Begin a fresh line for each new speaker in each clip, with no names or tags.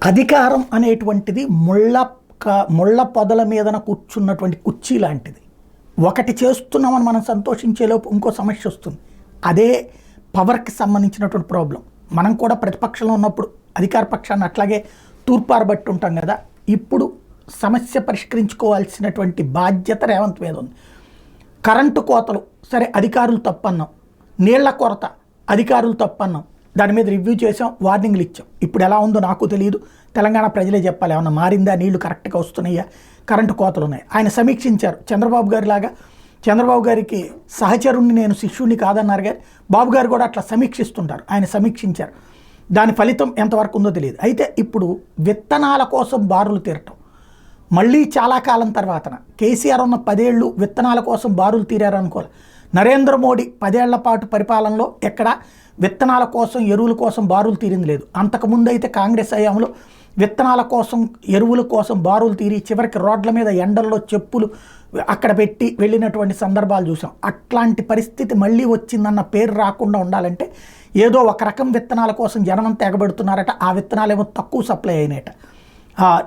అధికారం అనేటువంటిది ముళ్ళ పొదల మీదన కూర్చున్నటువంటి కుర్చీ లాంటిది. ఒకటి చేస్తున్నామని మనం సంతోషించేలోపు ఇంకో సమస్య వస్తుంది. అదే పవర్కి సంబంధించినటువంటి ప్రాబ్లం. మనం కూడా ప్రతిపక్షంలో ఉన్నప్పుడు అధికార పక్షాన్ని అట్లాగే తూర్పారబట్టి ఉంటాం కదా. ఇప్పుడు సమస్య పరిష్కరించుకోవాల్సినటువంటి బాధ్యత రేవంత్ మీద ఉంది. కరెంటు కోతలు సరే అధికారులు తప్పన్నాం, నీళ్ల కొరత అధికారులు తప్పన్నాం, దాని మీద రివ్యూ చేసాం, వార్నింగ్లు ఇచ్చాం. ఇప్పుడు ఎలా ఉందో నాకు తెలియదు, తెలంగాణ ప్రజలే చెప్పాలి. ఏమన్నా మారిందా, నీళ్లు కరెక్ట్గా వస్తున్నాయా, కరెంటు కోతలు ఉన్నాయి. ఆయన సమీక్షించారు. చంద్రబాబు గారి లాగా చంద్రబాబు గారికి సహచరుణ్ణి నేను శిష్యుణ్ణి కాదన్నారు కానీ బాబు గారు కూడా అట్లా సమీక్షిస్తుంటారు. ఆయన సమీక్షించారు. దాని ఫలితం ఎంతవరకు ఉందో తెలియదు. అయితే ఇప్పుడు విత్తనాల కోసం బారులు తీరటం మళ్ళీ చాలా కాలం తర్వాత కేసీఆర్ ఉన్న 10 ఏళ్ళు విత్తనాల కోసం బారులు తీరారనుకోవాలి. నరేంద్ర మోడీ 10 ఏళ్ల పాటు పరిపాలనలో ఎక్కడ విత్తనాల కోసం ఎరువుల కోసం బారులు తీరింది లేదు. అంతకుముందు అయితే కాంగ్రెస్ హయాంలో విత్తనాల కోసం ఎరువుల కోసం బారులు తీరి చివరికి రోడ్ల మీద ఎండల్లో చెప్పులు అక్కడ పెట్టి వెళ్ళినటువంటి సందర్భాలు చూసాం. అట్లాంటి పరిస్థితి మళ్ళీ వచ్చిందన్న పేరు రాకుండా ఉండాలంటే ఏదో ఒక రకం విత్తనాల కోసం జనమంతా ఎగబెడుతున్నారట. ఆ విత్తనాలు ఏమో తక్కువ సప్లై అయినాయట.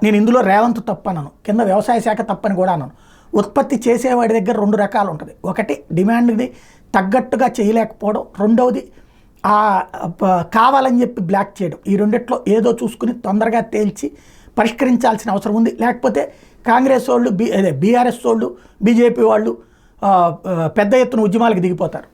నేను ఇందులో రేవంత్ తప్పనను, కింద వ్యవసాయ శాఖ తప్పని కూడా అన్నాను. ఉత్పత్తి చేసేవాడి దగ్గర 2 రకాలు ఉంటుంది. ఒకటి డిమాండ్ని తగ్గట్టుగా చేయలేకపోవడం, రెండవది కావాలని చెప్పి బ్లాక్ చేయడం. ఈ రెండిట్లో ఏదో చూసుకుని తొందరగా తేల్చి పరిష్కరించాల్సిన అవసరం ఉంది. లేకపోతే కాంగ్రెస్ వాళ్ళు బీఆర్ఎస్ వాళ్ళు బీజేపీ వాళ్ళు పెద్ద ఎత్తున ఉద్యమాలకు దిగిపోతారు.